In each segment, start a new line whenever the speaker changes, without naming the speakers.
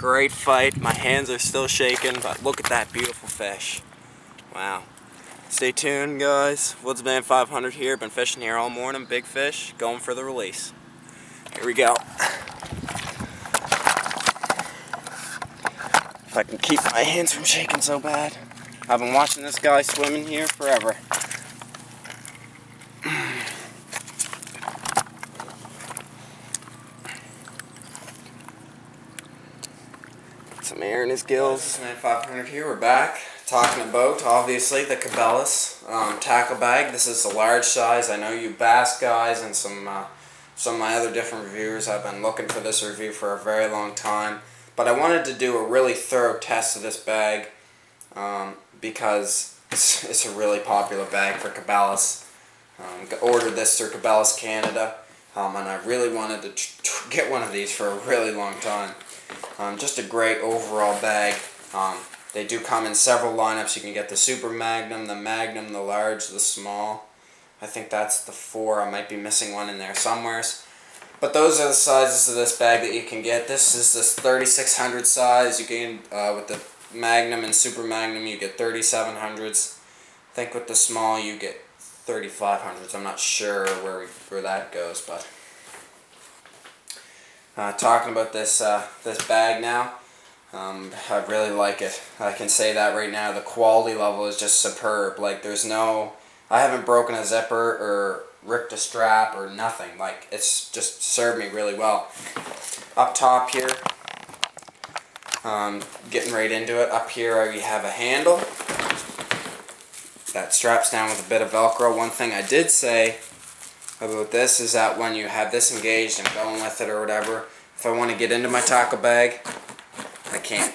great fight. My hands are still shaking, but look at that beautiful fish. Wow. Stay tuned, guys. Woodsman 500 here. Been fishing here all morning. Big fish, going for the release. Here we go. If I can keep my hands from shaking so bad. I've been watching this guy swimming here forever. Some air in his gills. Woodsman 500 here. We're back. Talking about, obviously, the Cabela's tackle bag. This is a large size. I know you bass guys and some of my other different reviewers have been looking for this review for a very long time. But I wanted to do a really thorough test of this bag because it's a really popular bag for Cabela's. Ordered this through Cabela's Canada, and I really wanted to get one of these for a really long time. Just a great overall bag. They do come in several lineups. You can get the Super Magnum, the large, the small. I think that's the 4. I might be missing one in there somewheres. But those are the sizes of this bag that you can get. This is this 3600 size. You can, with the Magnum and Super Magnum, you get 3700s. I think with the small, you get 3500s. I'm not sure where that goes, but talking about this this bag now. I really like it. I can say that right now. The quality level is just superb. Like, there's no, I haven't broken a zipper or ripped a strap or nothing. Like, it's just served me really well. Up top here, getting right into it. Up here you have a handle that straps down with a bit of Velcro. One thing I did say about this is that when you have this engaged and going with it or whatever, if I want to get into my tackle bag, I can't,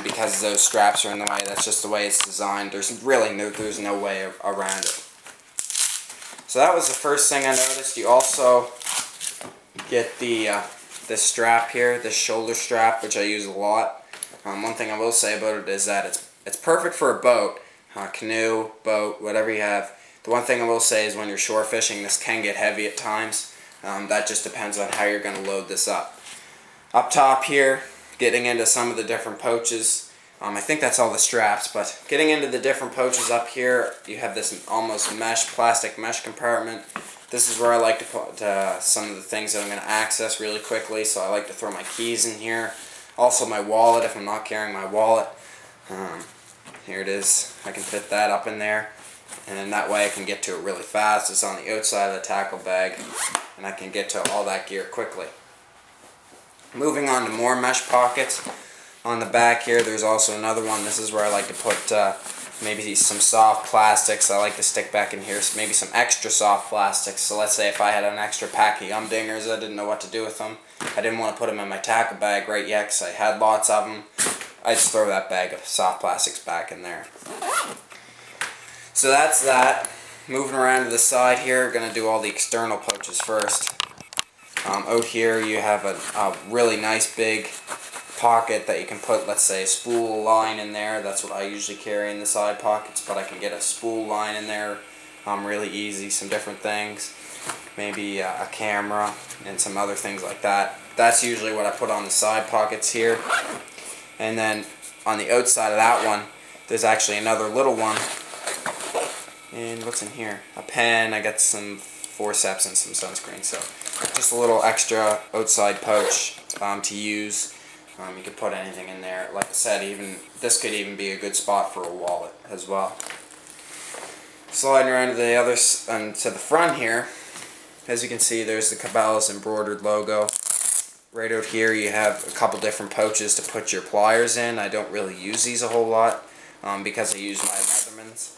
because those straps are in the way. That's just the way it's designed. There's no way around it. So that was the first thing I noticed. You also get the this strap here, this shoulder strap, which I use a lot. One thing I will say about it is that it's perfect for a boat, canoe, boat, whatever you have. The one thing I will say is when you're shore fishing, this can get heavy at times. That just depends on how you're going to load this up. Up top here, getting into some of the different pouches. I think that's all the straps, but getting into the different pouches up here, you have this almost plastic mesh compartment. This is where I like to put some of the things that I'm going to access really quickly, so I like to throw my keys in here. Also my wallet, if I'm not carrying my wallet. Here it is. I can fit that up in there, and then that way I can get to it really fast. It's on the outside of the tackle bag, and I can get to all that gear quickly. Moving on to more mesh pockets. On the back here, there's also another one. This is where I like to put maybe some soft plastics. I like to stick back in here, maybe some extra soft plastics. So let's say if I had an extra pack of Yumdingers, I didn't know what to do with them. I didn't want to put them in my tackle bag right yet because I had lots of them. I just throw that bag of soft plastics back in there. So that's that. Moving around to the side here, going to do all the external pouches first. Out here you have a really nice big pocket that you can put, let's say, a spool line in there. That's what I usually carry in the side pockets, but I can get a spool line in there really easy. Some different things, maybe a camera and some other things like that. That's usually what I put on the side pockets here. And then on the outside of that one, there's actually another little one. And what's in here? A pen. I got some forceps and some sunscreen. So just a little extra outside pouch to use. You could put anything in there. Like I said, this could even be a good spot for a wallet as well. Sliding around to the other to the front here, as you can see, there's the Cabela's embroidered logo. Right out here, you have a couple different pouches to put your pliers in. I don't really use these a whole lot because I use my Leathermans.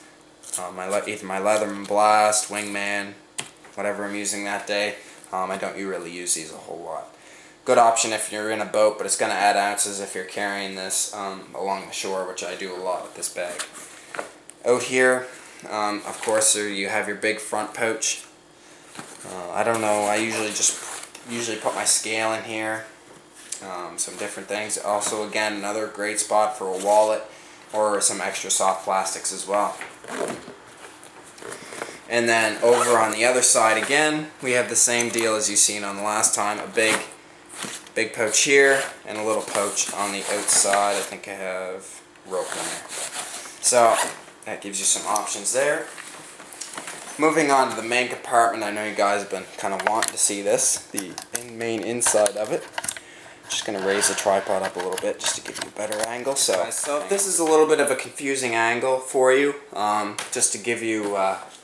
Either my Leatherman Blast, Wingman, whatever I'm using that day. I don't really use these a whole lot. Good option if you're in a boat, but it's going to add ounces if you're carrying this along the shore, which I do a lot with this bag. Out here, of course, you have your big front pouch. I don't know, I usually put my scale in here, some different things. Also, again, another great spot for a wallet or some extra soft plastics as well. And then over on the other side again, we have the same deal as you've seen on the last time, a big Big poach here, and a little poach on the outside. I think I have rope in there. So, that gives you some options there. Moving on to the main compartment, I know you guys have been kind of wanting to see this, the main inside of it. Just going to raise the tripod up a little bit just to give you a better angle. So if this is a little bit of a confusing angle for you, just to give you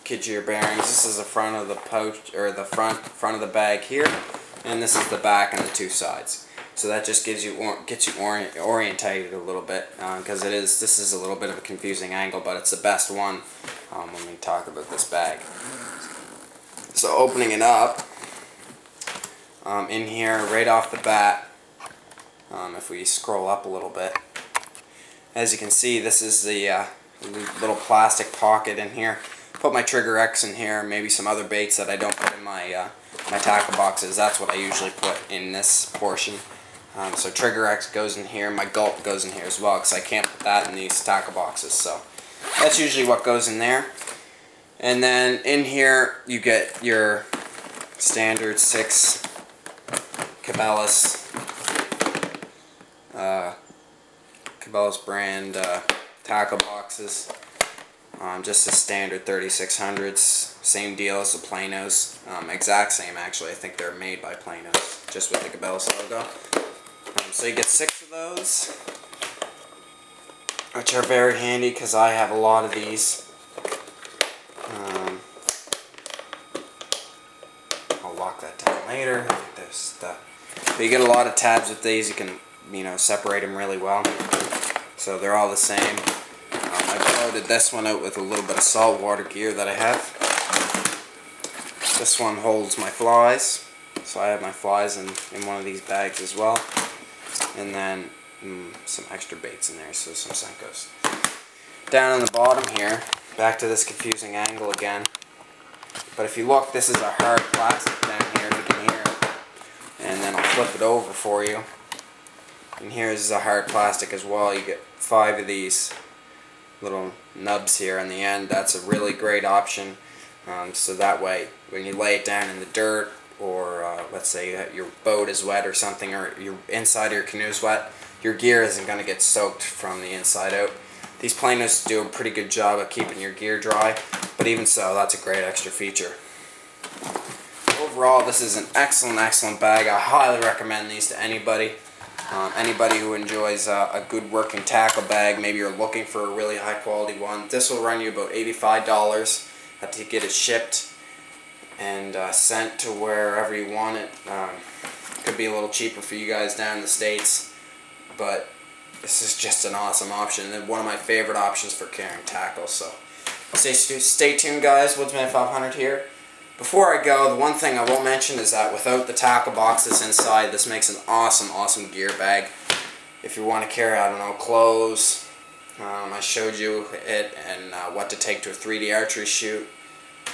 get you your bearings, this is the front of the pouch, or the front of the bag here, and this is the back and the two sides. So that just gets you orientated a little bit, because this is a little bit of a confusing angle, but it's the best one when we talk about this bag. So opening it up, in here right off the bat, if we scroll up a little bit, as you can see, this is the little plastic pocket in here. Put my Trigger X in here, maybe some other baits that I don't put in my my tackle boxes. That's what I usually put in this portion. So Trigger X goes in here, my Gulp goes in here as well, because I can't put that in these tackle boxes. So that's usually what goes in there. And then in here you get your standard 6 Cabela's brand tackle boxes. Just the standard 3600s, same deal as the Planos, exact same actually. I think they're made by Planos, just with the Cabela's logo. So you get 6 of those, which are very handy because I have a lot of these. I'll lock that down later. But you get a lot of tabs with these. You can, separate them really well. So they're all the same. I've loaded this one out with a little bit of saltwater gear that I have. This one holds my flies, so I have my flies in one of these bags as well. And then some extra baits in there, so some Senkos. Down on the bottom here, back to this confusing angle again. But if you look, this is a hard plastic down here, if you can hear it. And then I'll flip it over for you. And here's a hard plastic as well. You get 5 of these little nubs here on the end. That's a really great option. So that way, when you lay it down in the dirt, or let's say your boat is wet or something, or your inside of your canoe is wet, your gear isn't going to get soaked from the inside out. These Planos do a pretty good job of keeping your gear dry, but even so, that's a great extra feature. Overall, this is an excellent bag. I highly recommend these to anybody. Anybody who enjoys a good working tackle bag. Maybe you're looking for a really high quality one. This will run you about $85 to get it shipped and sent to wherever you want it. Could be a little cheaper for you guys down in the States, but this is just an awesome option and one of my favorite options for carrying tackle. So stay tuned, guys. Woodsman 500 here. Before I go, the one thing I will mention is that without the tackle boxes inside, this makes an awesome gear bag. If you want to carry, I don't know, clothes, I showed you it, and what to take to a 3D archery shoot,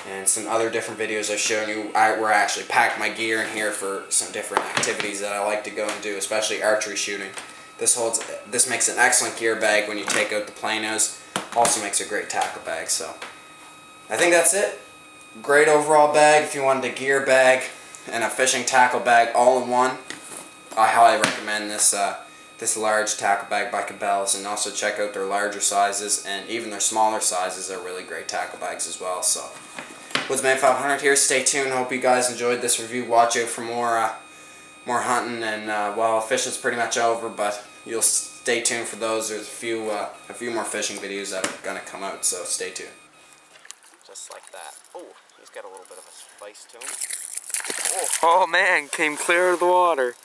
and some other different videos I've shown you where I actually pack my gear in here for some different activities that I like to go and do, especially archery shooting. This makes an excellent gear bag when you take out the Planos. Also makes a great tackle bag. So I think that's it. Great overall bag. If you wanted a gear bag and a fishing tackle bag all in one, I highly recommend this this large tackle bag by Cabela's, and also check out their larger sizes, and even their smaller sizes are really great tackle bags as well. So Woodsman 500 here. Stay tuned. Hope you guys enjoyed this review. Watch out for more hunting, and well, fishing's pretty much over, but you'll stay tuned for those. There's a few more fishing videos that are gonna come out, so stay tuned. Just like that. Oh, he's got a little bit of a spice to him.
Oh man, came clear of the water.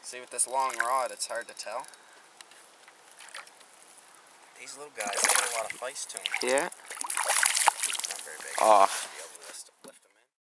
See, with this long rod, it's hard to tell. These little guys, they got a lot of spice to them.
Yeah.
Not very big.
Oh.